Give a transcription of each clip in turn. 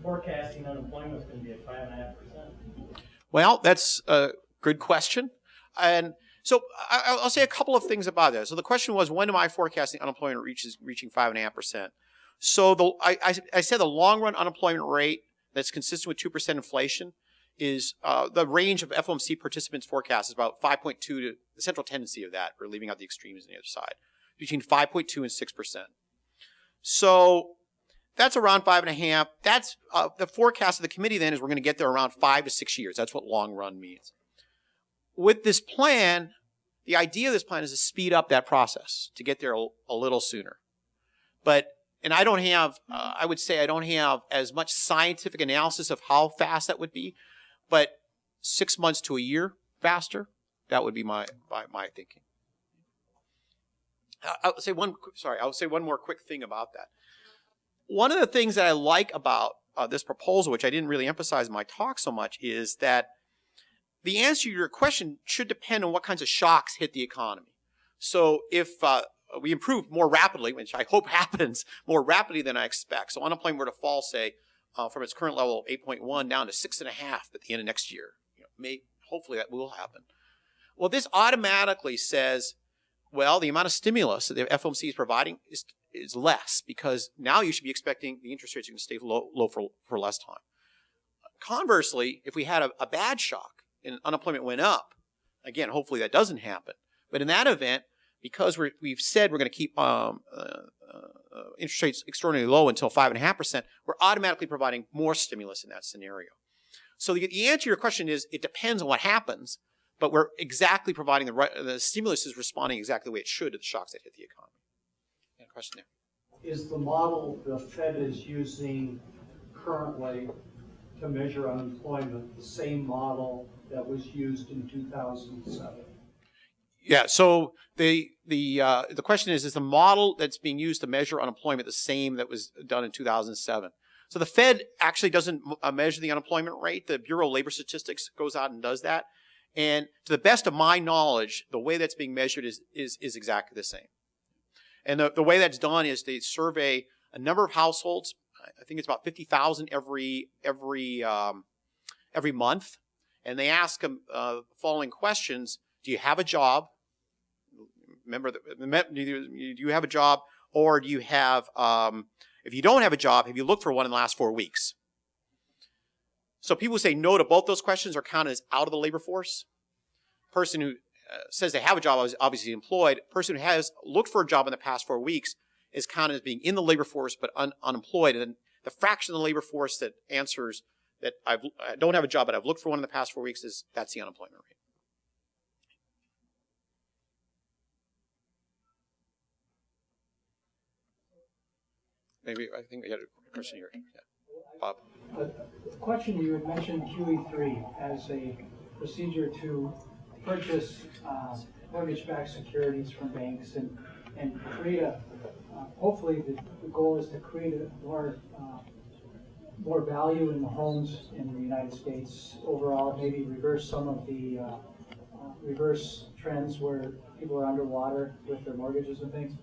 forecasting unemployment is going to be at 5.5%? Well, that's a good question. And so I'll say a couple of things about that. So the question was, when am I forecasting unemployment reaching 5.5%? So I said the long-run unemployment rate that's consistent with 2% inflation is the range of FOMC participants' forecast is about 5.2 to the central tendency of that, or leaving out the extremes on the other side, between 5.2 and 6%. So that's around 5.5. That's the forecast of the committee then is we're going to get there around 5 to 6 years. That's what long run means. With this plan, the idea of this plan is to speed up that process, to get there a little sooner. And I don't have, I would say I don't have as much scientific analysis of how fast that would be, but 6 months to a year faster, that would be my thinking. I'll say one more quick thing about that. One of the things that I like about this proposal, which I didn't really emphasize in my talk so much, is that the answer to your question should depend on what kinds of shocks hit the economy. So if we improve more rapidly, which I hope happens more rapidly than I expect, so unemployment were to fall, say, from its current level of 8.1 down to 6.5 at the end of next year, hopefully that will happen. Well, this automatically says, well, the amount of stimulus that the FOMC is providing is less, because now you should be expecting the interest rates are going to stay low for less time. Conversely, if we had a bad shock and unemployment went up, again, hopefully that doesn't happen. But in that event, because we've said we're going to keep interest rates extraordinarily low until 5.5%, we're automatically providing more stimulus in that scenario. So the answer to your question is it depends on what happens, but we're exactly providing the stimulus is responding exactly the way it should to the shocks that hit the economy. Yeah, question there. Is the model the Fed is using currently to measure unemployment the same model that was used in 2007? Yeah, so the question is the model that's being used to measure unemployment the same that was done in 2007? So the Fed actually doesn't measure the unemployment rate. The Bureau of Labor Statistics goes out and does that. And to the best of my knowledge, the way that's being measured is exactly the same. And the way that's done is they survey a number of households. I think it's about 50,000 every month. And they ask them the following questions. Do you have a job? Remember, do you have a job? Or do you have, if you don't have a job, have you looked for one in the last 4 weeks? So people who say no to both those questions are counted as out of the labor force. Person who says they have a job is obviously employed. Person who has looked for a job in the past 4 weeks is counted as being in the labor force but unemployed. And the fraction of the labor force that answers that I don't have a job but I've looked for one in the past 4 weeks that's the unemployment rate. Maybe I think we had a question here. Yeah. Bob. A question, you had mentioned QE3 as a procedure to purchase mortgage-backed securities from banks and create hopefully the goal is to create a more value in the homes in the United States overall, maybe reverse some of the reverse trends where people are underwater with their mortgages and things.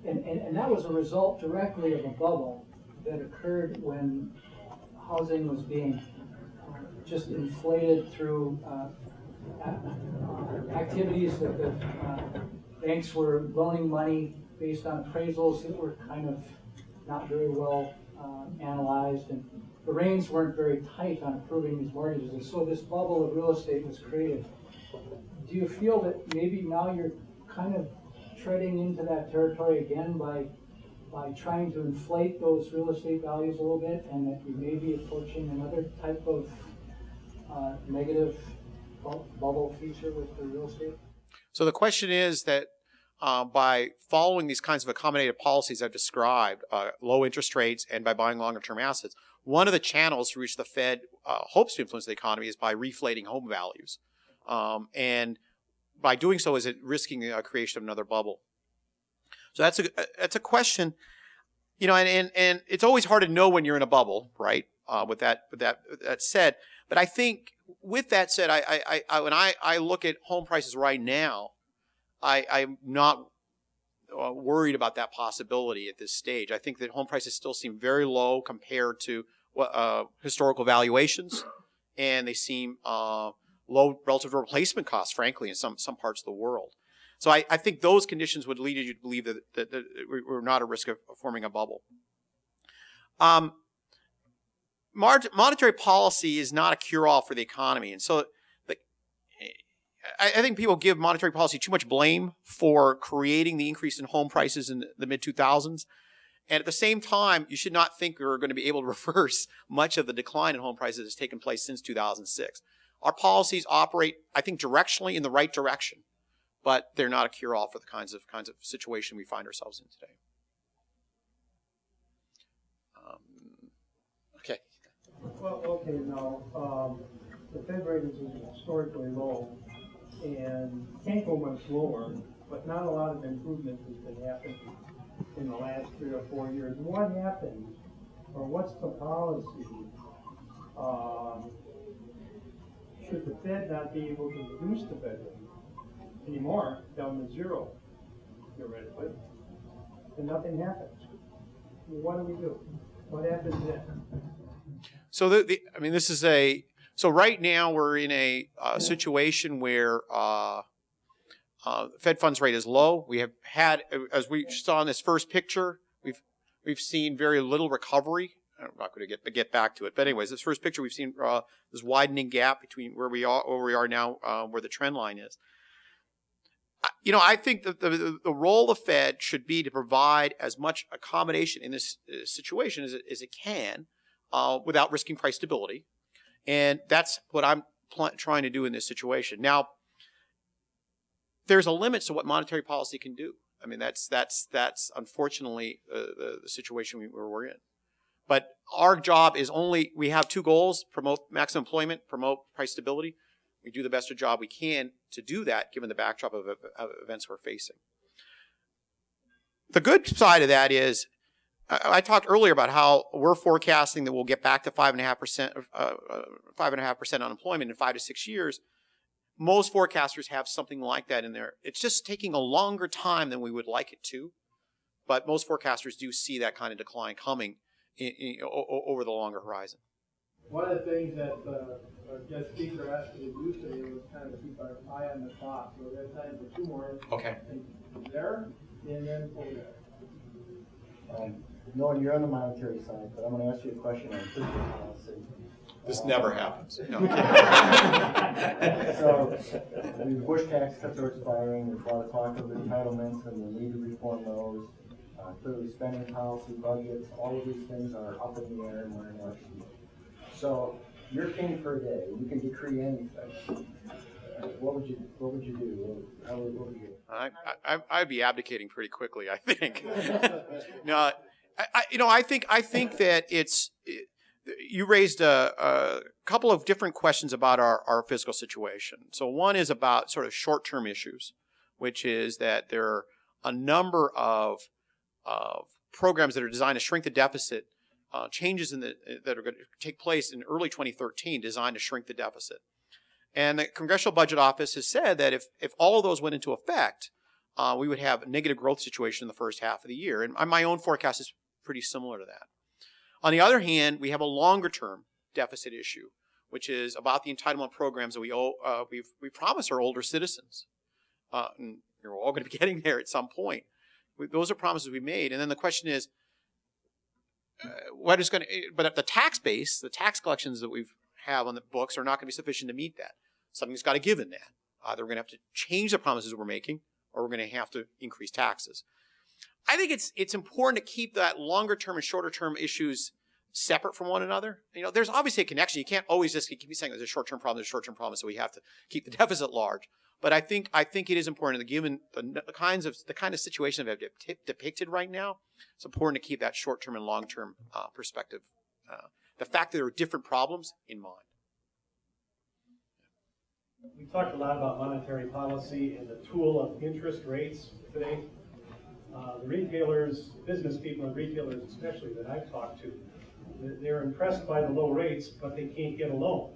And that was a result directly of a bubble that occurred when housing was being just inflated through activities that the banks were loaning money based on appraisals that were kind of not very well analyzed, and the reins weren't very tight on approving these mortgages, and so this bubble of real estate was created. Do you feel that maybe now you're kind of treading into that territory again by trying to inflate those real estate values a little bit, and that you may be approaching another type of negative bubble feature with the real estate? So the question is that by following these kinds of accommodative policies I've described, low interest rates, and by buying longer-term assets, one of the channels through which the Fed hopes to influence the economy is by reflating home values. And by doing so, is it risking the creation of another bubble? So that's a question, and it's always hard to know when you're in a bubble, right? With that said, but I think with that said, when I look at home prices right now, I'm not worried about that possibility at this stage. I think that home prices still seem very low compared to historical valuations, and they seem low relative to replacement costs, frankly, in some parts of the world. So I think those conditions would lead you to believe that we're not at risk of forming a bubble. Monetary policy is not a cure-all for the economy, and so I think people give monetary policy too much blame for creating the increase in home prices in the mid-2000s. And at the same time, you should not think we're going to be able to reverse much of the decline in home prices that's taken place since 2006. Our policies operate, I think, directionally in the right direction, but they're not a cure-all for the kinds of situation we find ourselves in today. Okay. Well, okay, now, the Fed rate is historically low and can't go much lower, but not a lot of improvement has been happening in the last 3 or 4 years. What happens, or what's the policy? Should the Fed not be able to reduce the Fed rate anymore down to zero, theoretically, and nothing happens? What do we do? What happens then? So so right now we're in a situation where Fed funds rate is low. We have had, as we saw in this first picture, we've seen very little recovery. I'm not going to get back to it, but anyways, this first picture we've seen this widening gap between where we are now, where the trend line is. I think that the role of the Fed should be to provide as much accommodation in this situation as it can, without risking price stability, and that's what I'm trying to do in this situation. Now, there's a limit to what monetary policy can do. I mean, that's unfortunately the situation we're in. But our job is we have two goals: promote maximum employment, promote price stability. We do the best job we can to do that, given the backdrop of events we're facing. The good side of that is, I talked earlier about how we're forecasting that we'll get back to 5.5% unemployment in 5 to 6 years. Most forecasters have something like that in there. It's just taking a longer time than we would like it to, but most forecasters do see that kind of decline coming over the longer horizon. One of the things that our guest speaker asked me to do today was kind of keep our eye on the clock. So we have time for 2 more. Okay. There, and then over there. Noah, you're on the monetary side, but I'm going to ask you a question on fiscal policy. This never happens. No. So, the Bush tax cuts are expiring. There's a lot of talk of entitlements and the need to reform those. Clearly, spending policy, budgets, all of these things are up in the air and we're in election. So, you're king for a day. You can decree anything. What would you do? What would you do? I'd be abdicating pretty quickly, I think. No, I think that you raised a couple of different questions about our fiscal situation. So one is about sort of short-term issues, which is that there are a number of programs that are designed to shrink the deficit, changes that are going to take place in early 2013 designed to shrink the deficit. And the Congressional Budget Office has said that if all of those went into effect, we would have a negative growth situation in the first half of the year. And my own forecast is pretty similar to that. On the other hand, we have a longer-term deficit issue, which is about the entitlement programs that we promise our older citizens. And we're all going to be getting there at some point. Those are promises we made. And then the question is, but at the tax base, the tax collections that we have on the books are not going to be sufficient to meet that. Something's got to give in that. Either we're going to have to change the promises we're making, or we're going to have to increase taxes. I think it's important to keep that longer term and shorter term issues separate from one another. There's obviously a connection. You can't always just keep saying there's a short term problem, so we have to keep the deficit large. But I think it is important that given the kind of situation that I've depicted right now, it's important to keep that short term and long term perspective. The fact that there are different problems in mind. We talked a lot about monetary policy and the tool of interest rates today. The retailers, business people and retailers especially that I've talked to, they're impressed by the low rates, but they can't get a loan.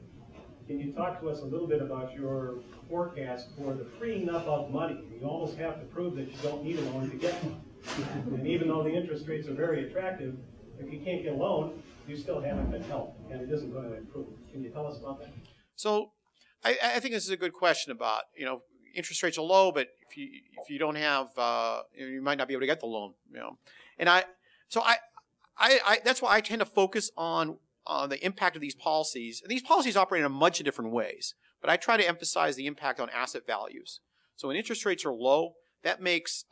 Can you talk to us a little bit about your forecast for the freeing up of money? You almost have to prove that you don't need a loan to get one. And even though the interest rates are very attractive, if you can't get a loan, you still haven't been helped, and it isn't going to improve. Can you tell us about that? So I think this is a good question about, interest rates are low, but if you don't have, you might not be able to get the loan, And that's why I tend to focus on the impact of these policies. And these policies operate in a bunch of different ways, but I try to emphasize the impact on asset values. So when interest rates are low, that makes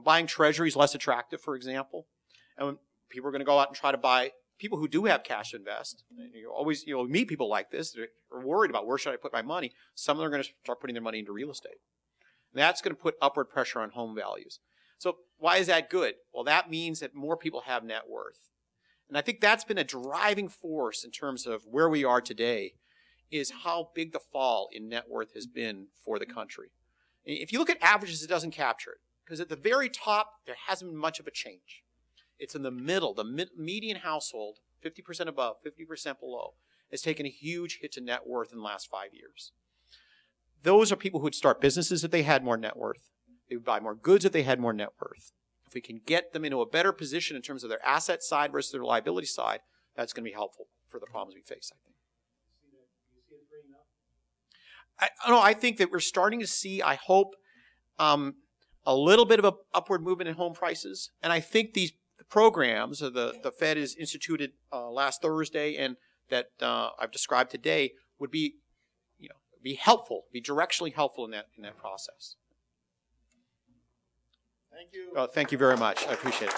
buying treasuries less attractive, for example. And when people are going to go out and try to buy, people who do have cash to invest, you always meet people like this that are worried about where should I put my money. Some of them are going to start putting their money into real estate. And that's going to put upward pressure on home values. So why is that good? Well, that means that more people have net worth. And I think that's been a driving force in terms of where we are today, is how big the fall in net worth has been for the country. If you look at averages, it doesn't capture it, because at the very top, there hasn't been much of a change. It's in the middle, the median household, 50% above, 50% below, has taken a huge hit to net worth in the last 5 years. Those are people who would start businesses if they had more net worth. They would buy more goods if they had more net worth. If we can get them into a better position in terms of their asset side versus their liability side, that's going to be helpful for the problems we face, I think. I think that we're starting to see, I hope, a little bit of an upward movement in home prices. And I think these programs the Fed has instituted last Thursday and that I've described today would be, be helpful, be directionally helpful in that process. Thank you. Thank you very much. I appreciate it.